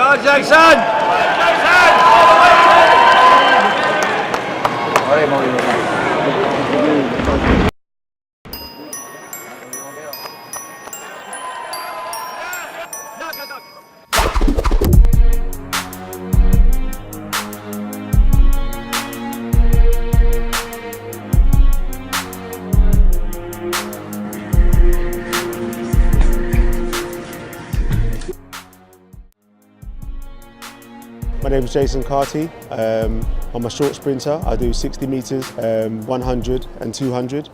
Go Jackson! My name is CARTY. I'm a short sprinter. I do 60 metres, 100 and 200.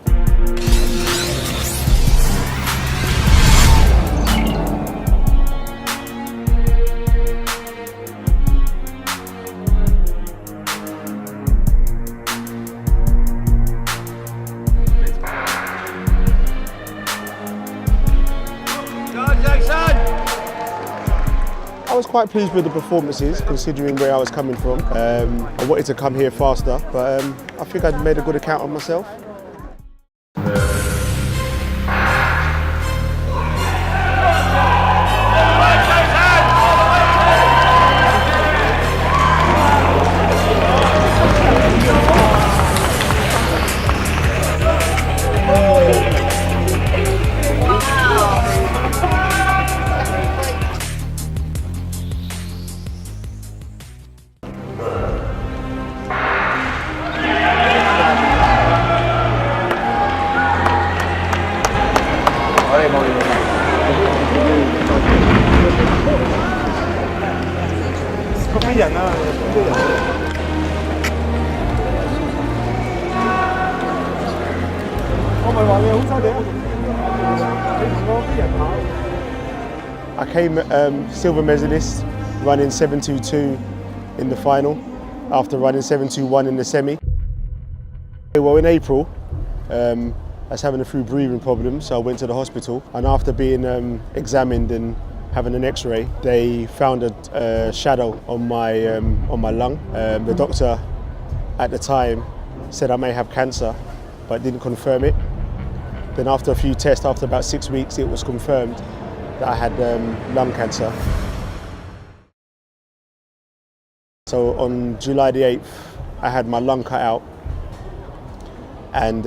I was quite pleased with the performances, considering where I was coming from. I wanted to come here faster, but I think I made a good account of myself. I came silver medalist, running 7:22 in the final, after running 7:21 in the semi. Well, in April, I was having a few breathing problems, so I went to the hospital, and after being examined and having an X-ray, they found a shadow on my lung. The doctor at the time said I may have cancer, but didn't confirm it. Then after a few tests, after about 6 weeks, it was confirmed that I had lung cancer. So on July the 8th, I had my lung cut out, and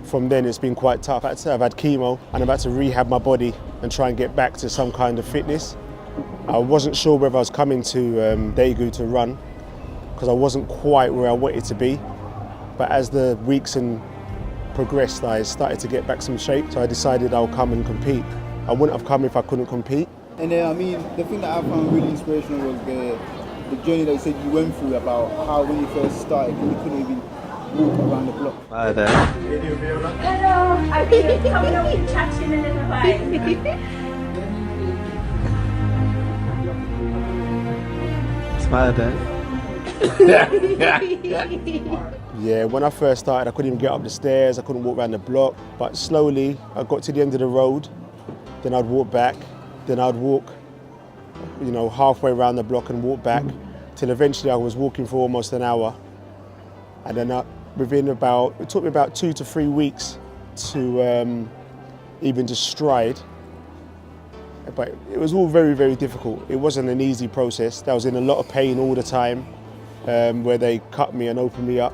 from then it's been quite tough. I've had chemo and I've had to rehab my body and try and get back to some kind of fitness. I wasn't sure whether I was coming to Daegu to run, because I wasn't quite where I wanted to be. But as the weeks and progressed, I started to get back some shape, so I decided I'll come and compete. I wouldn't have come if I couldn't compete. And then, I mean, the thing that I found really inspirational was the journey that you said you went through, about how when you first started, you couldn't even walk around the block. Hi there. Hello, I've been coming up and chatting a little while. Smile there. Yeah, when I first started, I couldn't even get up the stairs, I couldn't walk around the block, but slowly I got to the end of the road, then I'd walk back, then I'd walk, halfway around the block and walk back, till eventually I was walking for almost an hour. And then it took me about 2 to 3 weeks to even just stride. But it was all very, very difficult. It wasn't an easy process. I was in a lot of pain all the time, where they cut me and opened me up.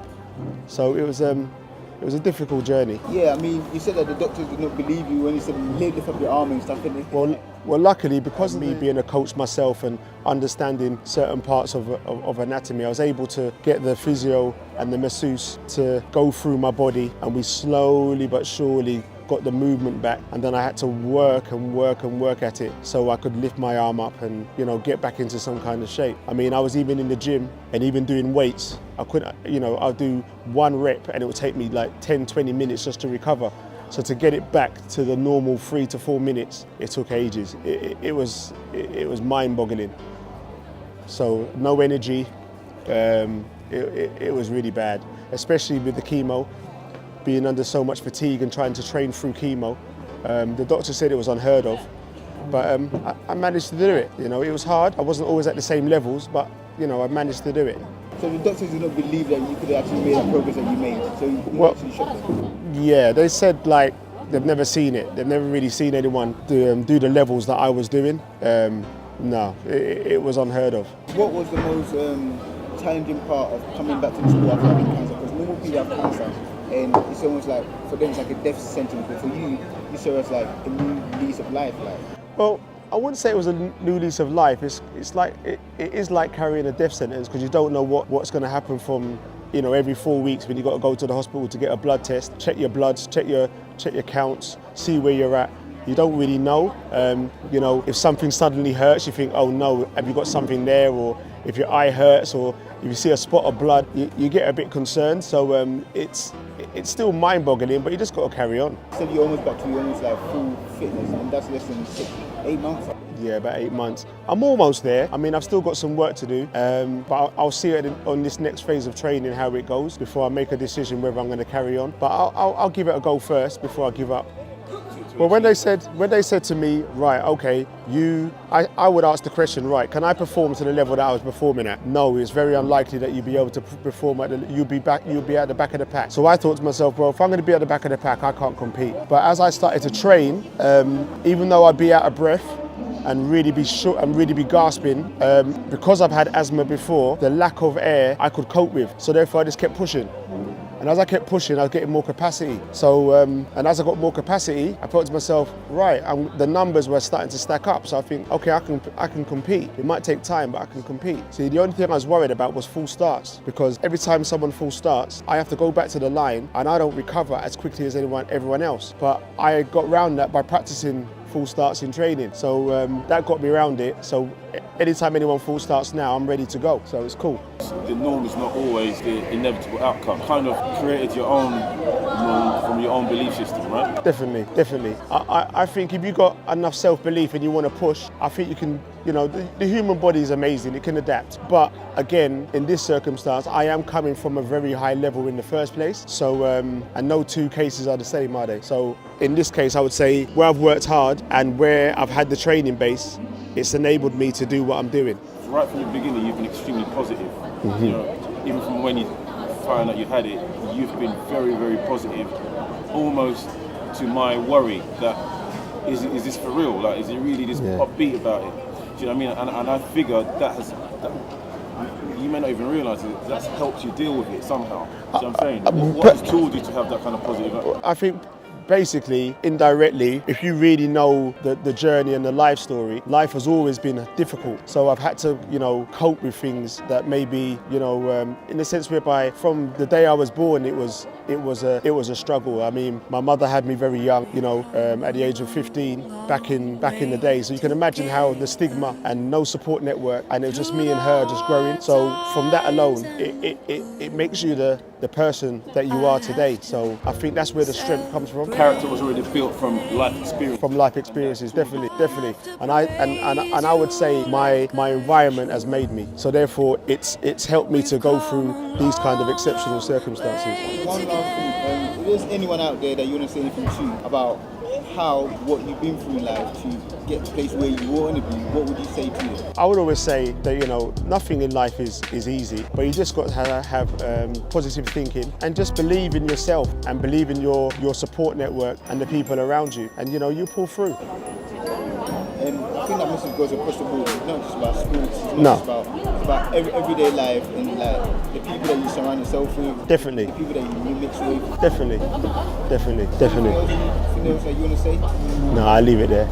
So it was a difficult journey. Yeah, I mean, you said that the doctors did not believe you when you said lift up your arm and stuff, didn't they? Well, luckily, because of me being a coach myself and understanding certain parts of anatomy, I was able to get the physio and the masseuse to go through my body, and we slowly but surely got the movement back, and then I had to work and work and work at it so I could lift my arm up and get back into some kind of shape. I mean, I was even in the gym and even doing weights. I couldn't, I'll do 1 rep and it would take me like 10-20 minutes just to recover. So to get it back to the normal 3 to 4 minutes, it took ages. It was mind-boggling. So no energy. It was really bad, especially with the chemo. Being under so much fatigue and trying to train through chemo. The doctor said it was unheard of, but I managed to do it. It was hard. I wasn't always at the same levels, but I managed to do it. So the doctors did not believe that you could actually made that progress that you made, so you actually shocked them? Yeah, they said they've never seen it. They've never really seen anyone do the levels that I was doing. No, it was unheard of. What was the most challenging part of coming back to the sport after having cancer? Because normal people have cancer, and it's almost like, for them it's like a death sentence, but for you saw it as like a new lease of life. Like, Well, I wouldn't say it was a new lease of life. It's like it is like carrying a death sentence, because you don't know what's going to happen from, you know, every 4 weeks when you got to go to the hospital to get a blood test, check your bloods, check your counts, see where you're at. You don't really know. You know, if something suddenly hurts, you think, oh no, have you got something there? Or if your eye hurts, or if you see a spot of blood, you get a bit concerned. So it's still mind-boggling, but you just got to carry on. so you're almost back to almost like full fitness, and that's less than 8 months. Yeah, about 8 months. I'm almost there. I mean, I've still got some work to do, but I'll see it on this next phase of training how it goes before I make a decision whether I'm going to carry on. But I'll give it a go first before I give up. Well, when they said to me, right, okay, I would ask the question, right, can I perform to the level that I was performing at? No, it's very unlikely that you'll be able to perform you'll be at the back of the pack. So I thought to myself, well, if I'm going to be at the back of the pack, I can't compete. But as I started to train, even though I'd be out of breath and really be short and really be gasping, because I've had asthma before, the lack of air I could cope with. So therefore I just kept pushing. And as I kept pushing, I was getting more capacity. So, and as I got more capacity, I thought to myself, right, the numbers were starting to stack up. So I think, okay, I can compete. It might take time, but I can compete. See, the only thing I was worried about was full starts, because every time someone full starts, I have to go back to the line, and I don't recover as quickly as everyone else. But I got around that by practicing full starts in training. So that got me around it. So anytime anyone full starts now, I'm ready to go. So it's cool. The norm is not always the inevitable outcome. Kind of created your own norm from your own belief system, right? Definitely, definitely. I think if you got enough self-belief and you want to push, I think you can, you know, the human body is amazing, it can adapt. But again, in this circumstance, I am coming from a very high level in the first place. So, and no two cases are the same, are they? So in this case, I would say where I've worked hard and where I've had the training base, it's enabled me to do what I'm doing. Right from the beginning, you've been extremely positive. Mm-hmm. You know, even from when you found out you had it, you've been very, very positive, almost to my worry that is this for real? Like, is it really this upbeat about it? Do you know what I mean? And I figure you may not even realise it, that's helped you deal with it somehow. Do you know what I'm saying? What has told you to have that kind of positive? I think basically, indirectly, if you really know the journey and the life story, life has always been difficult. So I've had to, you know, cope with things that maybe, you know, in the sense whereby from the day I was born, it was a struggle. I mean, my mother had me very young, you know, at the age of 15, back in the day. So you can imagine how the stigma and no support network, and it was just me and her just growing. So from that alone, it makes you the person that you are today. So I think that's where the strength comes from. Character was already built from life experience. From life experiences, definitely. And I would say my environment has made me. So therefore, it's helped me to go through these kind of exceptional circumstances. One last thing, if there's anyone out there that you want to say anything to about what you've been through in life to get to the place where you want to be, what would you say to them? I would always say that, you know, nothing in life is easy, but you just got to have positive thinking and just believe in yourself and believe in your support network and the people around you, and you know, you pull through. And I think that message goes across the board. It's not just about sports, it's about everyday life and like the people that you surround yourself with. Definitely. The people that you mix with. Definitely. Anything else that you want to say? No, I leave it there.